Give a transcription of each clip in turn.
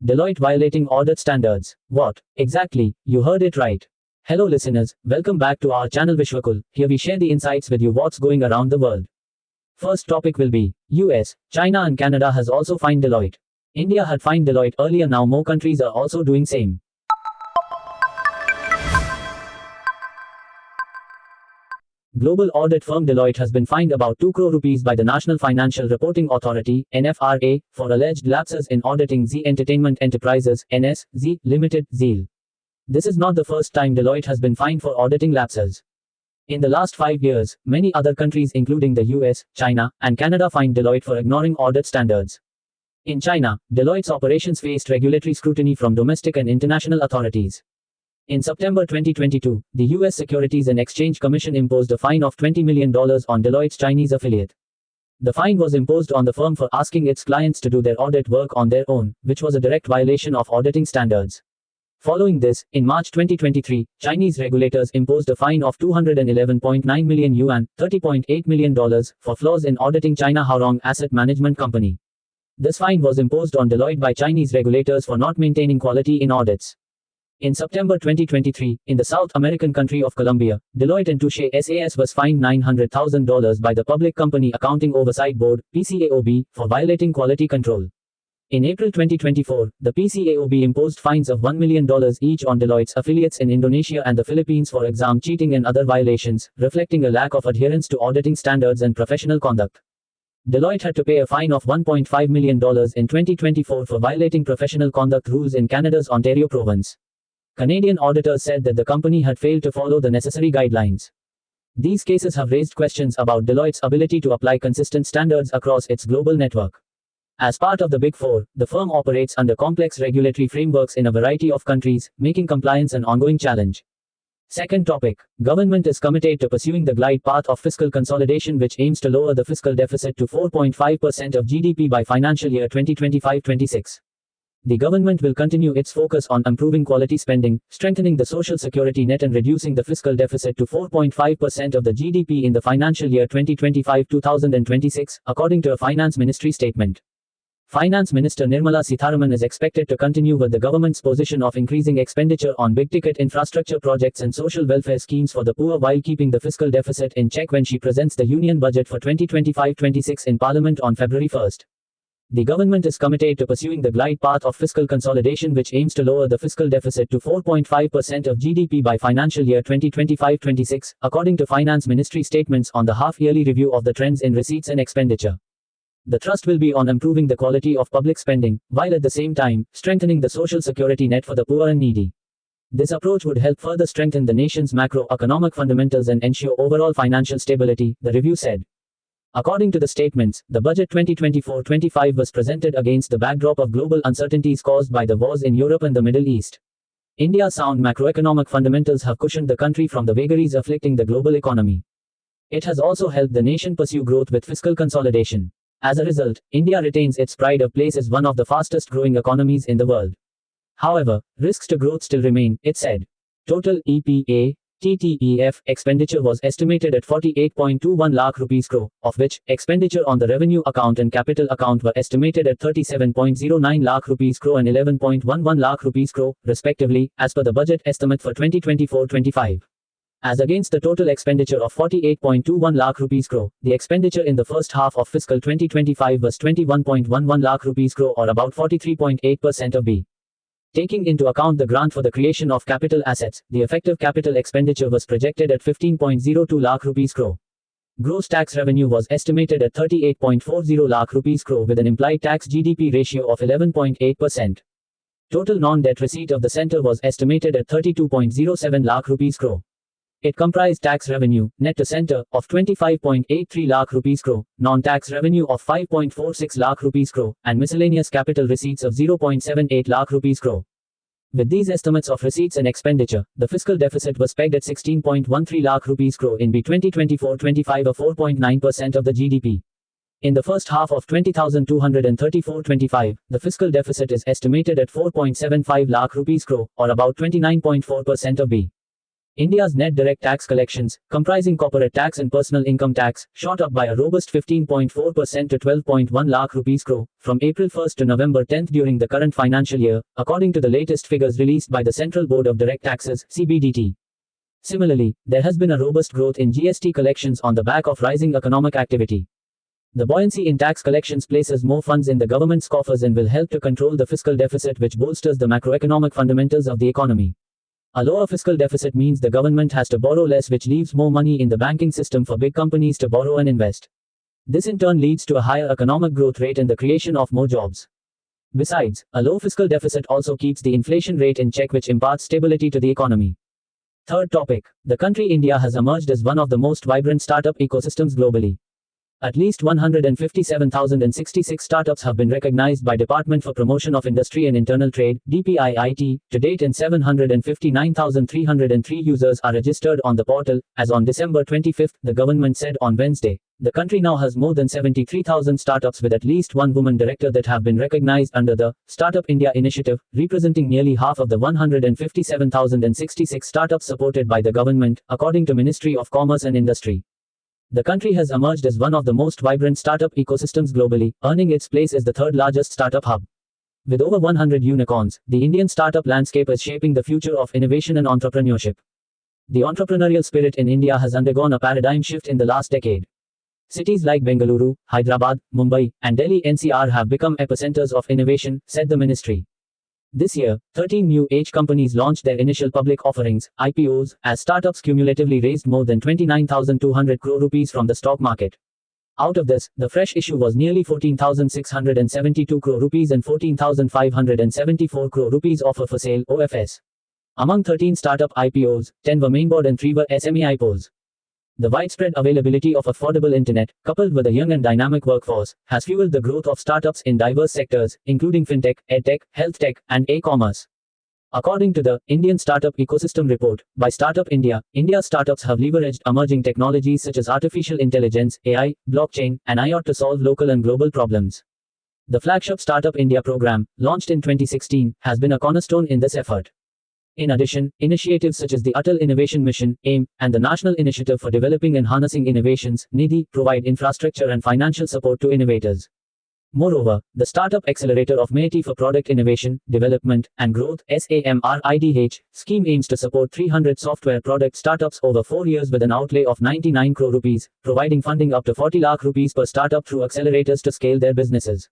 Deloitte violating audit standards. What? Exactly, you heard it right. Hello listeners, welcome back to our channel Vishwakul. Here we share the insights with you what's going around the world. First topic will be US, China and Canada has also fined Deloitte. India had fined Deloitte earlier, now more countries are also doing same. Global audit firm Deloitte has been fined about 2 crore rupees by the National Financial Reporting Authority, NFRA, for alleged lapses in auditing Zee Entertainment Enterprises, NS, Zee Limited, ZEAL. This is not the first time Deloitte has been fined for auditing lapses. In the last 5 years, many other countries including the US, China, and Canada fined Deloitte for ignoring audit standards. In China, Deloitte's operations faced regulatory scrutiny from domestic and international authorities. In September 2022, the US Securities and Exchange Commission imposed a fine of $20 million on Deloitte's Chinese affiliate. The fine was imposed on the firm for asking its clients to do their audit work on their own, which was a direct violation of auditing standards. Following this, in March 2023, Chinese regulators imposed a fine of 211.9 million yuan, $30.8 million, for flaws in auditing China Haorong Asset Management Company. This fine was imposed on Deloitte by Chinese regulators for not maintaining quality in audits. In September 2023, in the South American country of Colombia, Deloitte & Touche SAS was fined $900,000 by the Public Company Accounting Oversight Board, PCAOB, for violating quality control. In April 2024, the PCAOB imposed fines of $1 million each on Deloitte's affiliates in Indonesia and the Philippines for exam cheating and other violations, reflecting a lack of adherence to auditing standards and professional conduct. Deloitte had to pay a fine of $1.5 million in 2024 for violating professional conduct rules in Canada's Ontario province. Canadian auditors said that the company had failed to follow the necessary guidelines. These cases have raised questions about Deloitte's ability to apply consistent standards across its global network. As part of the Big Four, the firm operates under complex regulatory frameworks in a variety of countries, making compliance an ongoing challenge. Second topic. Government is committed to pursuing the glide path of fiscal consolidation, which aims to lower the fiscal deficit to 4.5% of GDP by financial year 2025-26. The government will continue its focus on improving quality spending, strengthening the social security net and reducing the fiscal deficit to 4.5% of the GDP in the financial year 2025-2026, according to a Finance Ministry statement. Finance Minister Nirmala Sitharaman is expected to continue with the government's position of increasing expenditure on big-ticket infrastructure projects and social welfare schemes for the poor while keeping the fiscal deficit in check when she presents the Union Budget for 2025-26 in Parliament on February 1. The government is committed to pursuing the glide path of fiscal consolidation, which aims to lower the fiscal deficit to 4.5% of GDP by financial year 2025-26, according to Finance Ministry statements on the half-yearly review of the trends in receipts and expenditure. The thrust will be on improving the quality of public spending, while at the same time, strengthening the social security net for the poor and needy. This approach would help further strengthen the nation's macroeconomic fundamentals and ensure overall financial stability, the review said. According to the statements, the budget 2024-25 was presented against the backdrop of global uncertainties caused by the wars in Europe and the Middle East. India's sound macroeconomic fundamentals have cushioned the country from the vagaries afflicting the global economy. It has also helped the nation pursue growth with fiscal consolidation. As a result, India retains its pride of place as one of the fastest growing economies in the world. However, risks to growth still remain, it said. Total EPA TTEF expenditure was estimated at 48.21 lakh rupees crore, of which expenditure on the revenue account and capital account were estimated at 37.09 lakh rupees crore and 11.11 lakh rupees crore, respectively, as per the budget estimate for 2024-25. As against the total expenditure of 48.21 lakh rupees crore, the expenditure in the first half of fiscal 2025 was 21.11 lakh rupees crore, or about 43.8% of B. Taking into account the grant for the creation of capital assets, the effective capital expenditure was projected at 15.02 lakh rupees crore. Gross tax revenue was estimated at 38.40 lakh rupees crore with an implied tax GDP ratio of 11.8%. Total non-debt receipt of the center was estimated at 32.07 lakh rupees crore. It comprised tax revenue, net to center, of 25.83 lakh rupees crore, non-tax revenue of 5.46 lakh rupees crore, and miscellaneous capital receipts of 0.78 lakh rupees crore. With these estimates of receipts and expenditure, the fiscal deficit was pegged at 16.13 lakh rupees crore in B 2024-25, or 4.9% of the GDP. In the first half of 20,234-25, the fiscal deficit is estimated at 4.75 lakh rupees crore, or about 29.4% of B. India's net direct tax collections, comprising corporate tax and personal income tax, shot up by a robust 15.4% to 12.1 lakh rupees crore from April 1 to November 10 during the current financial year, according to the latest figures released by the Central Board of Direct Taxes (CBDT). Similarly, there has been a robust growth in GST collections on the back of rising economic activity. The buoyancy in tax collections places more funds in the government's coffers and will help to control the fiscal deficit, which bolsters the macroeconomic fundamentals of the economy. A lower fiscal deficit means the government has to borrow less, which leaves more money in the banking system for big companies to borrow and invest. This in turn leads to a higher economic growth rate and the creation of more jobs. Besides, a low fiscal deficit also keeps the inflation rate in check, which imparts stability to the economy. Third topic. The country India has emerged as one of the most vibrant startup ecosystems globally. At least 157,066 startups have been recognized by Department for Promotion of Industry and Internal Trade (DPIIT) to date, and 759,303 users are registered on the portal. As on December 25, the government said on Wednesday, the country now has more than 73,000 startups with at least one woman director that have been recognized under the Startup India initiative, representing nearly half of the 157,066 startups supported by the government, according to Ministry of Commerce and Industry. The country has emerged as one of the most vibrant startup ecosystems globally, earning its place as the third largest startup hub. With over 100 unicorns, the Indian startup landscape is shaping the future of innovation and entrepreneurship. The entrepreneurial spirit in India has undergone a paradigm shift in the last decade. Cities like Bengaluru, Hyderabad, Mumbai, and Delhi NCR have become epicenters of innovation, said the ministry. This year, 13 new age companies launched their initial public offerings, IPOs, as startups cumulatively raised more than 29,200 crore rupees from the stock market. Out of this, the fresh issue was nearly 14,672 crore rupees and 14,574 crore rupees offer for sale (OFS). Among 13 startup IPOs, 10 were mainboard and 3 were SME IPOs. The widespread availability of affordable internet, coupled with a young and dynamic workforce, has fueled the growth of startups in diverse sectors, including fintech, edtech, health tech, and e-commerce. According to the Indian Startup Ecosystem Report by Startup India, India's startups have leveraged emerging technologies such as artificial intelligence, AI, blockchain, and IoT to solve local and global problems. The flagship Startup India program, launched in 2016, has been a cornerstone in this effort. In addition, initiatives such as the Atal Innovation Mission, AIM, and the National Initiative for Developing and Harnessing Innovations, NIDI, provide infrastructure and financial support to innovators. Moreover, the Startup Accelerator of MeitY for Product Innovation, Development, and Growth (SAMRIDH) scheme aims to support 300 software product startups over 4 years with an outlay of 99 crore rupees, providing funding up to 40 lakh rupees per startup through accelerators to scale their businesses.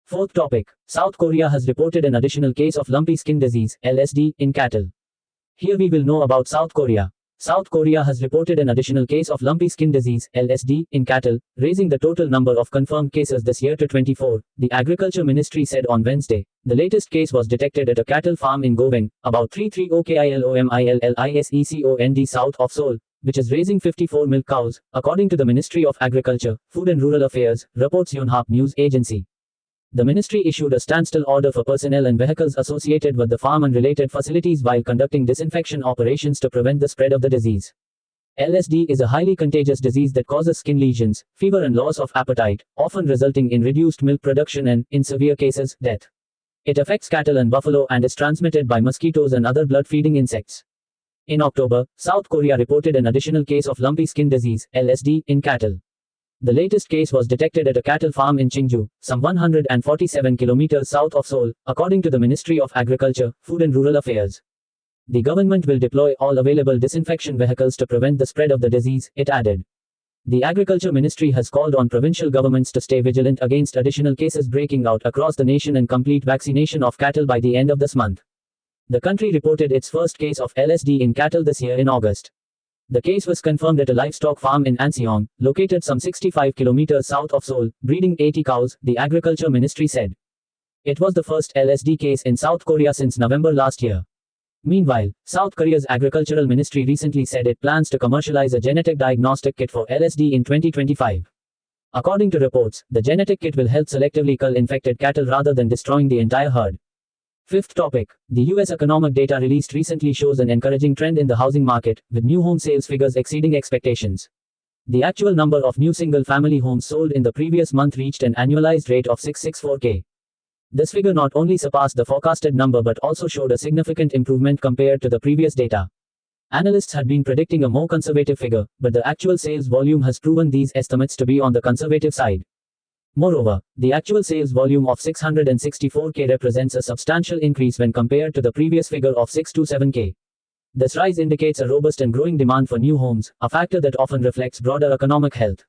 Fourth topic. South Korea has reported an additional case of lumpy skin disease, LSD, in cattle. Here we will know about South Korea. South Korea has reported an additional case of lumpy skin disease, LSD, in cattle, raising the total number of confirmed cases this year to 24, the Agriculture Ministry said on Wednesday. The latest case was detected at a cattle farm in Goveng, about 33 kilomillisecond south of Seoul, which is raising 54 milk cows, according to the Ministry of Agriculture, Food and Rural Affairs, reports Yonhap News Agency. The ministry issued a standstill order for personnel and vehicles associated with the farm and related facilities while conducting disinfection operations to prevent the spread of the disease. LSD is a highly contagious disease that causes skin lesions, fever and loss of appetite, often resulting in reduced milk production and, in severe cases, death. It affects cattle and buffalo and is transmitted by mosquitoes and other blood-feeding insects. In October, South Korea reported an additional case of lumpy skin disease, LSD, in cattle. The latest case was detected at a cattle farm in Chingju, some 147 kilometers south of Seoul, according to the Ministry of Agriculture, Food and Rural Affairs. The government will deploy all available disinfection vehicles to prevent the spread of the disease, it added. The Agriculture Ministry has called on provincial governments to stay vigilant against additional cases breaking out across the nation and complete vaccination of cattle by the end of this month. The country reported its first case of LSD in cattle this year in August. The case was confirmed at a livestock farm in Anseong, located some 65 kilometers south of Seoul, breeding 80 cows, the Agriculture Ministry said. It was the first LSD case in South Korea since November last year. Meanwhile, South Korea's Agricultural Ministry recently said it plans to commercialize a genetic diagnostic kit for LSD in 2025. According to reports, the genetic kit will help selectively cull infected cattle rather than destroying the entire herd. Fifth topic. The US economic data released recently shows an encouraging trend in the housing market, with new home sales figures exceeding expectations. The actual number of new single-family homes sold in the previous month reached an annualized rate of 664K. This figure not only surpassed the forecasted number but also showed a significant improvement compared to the previous data. Analysts had been predicting a more conservative figure, but the actual sales volume has proven these estimates to be on the conservative side. Moreover, the actual sales volume of 664K represents a substantial increase when compared to the previous figure of 627K. This rise indicates a robust and growing demand for new homes, a factor that often reflects broader economic health.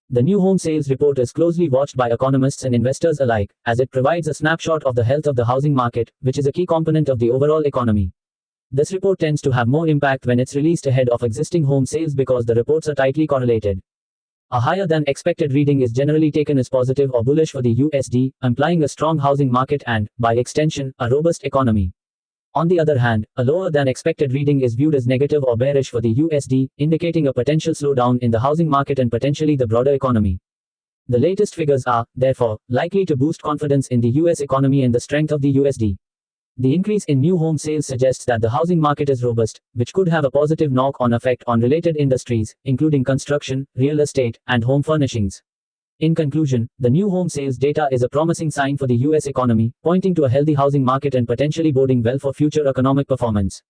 The new home sales report is closely watched by economists and investors alike, as it provides a snapshot of the health of the housing market, which is a key component of the overall economy. This report tends to have more impact when it's released ahead of existing home sales because the reports are tightly correlated. A higher than expected reading is generally taken as positive or bullish for the USD, implying a strong housing market and, by extension, a robust economy. On the other hand, a lower than expected reading is viewed as negative or bearish for the USD, indicating a potential slowdown in the housing market and potentially the broader economy. The latest figures are, therefore, likely to boost confidence in the US economy and the strength of the USD. The increase in new home sales suggests that the housing market is robust, which could have a positive knock-on effect on related industries, including construction, real estate, and home furnishings. In conclusion, the new home sales data is a promising sign for the US economy, pointing to a healthy housing market and potentially boding well for future economic performance.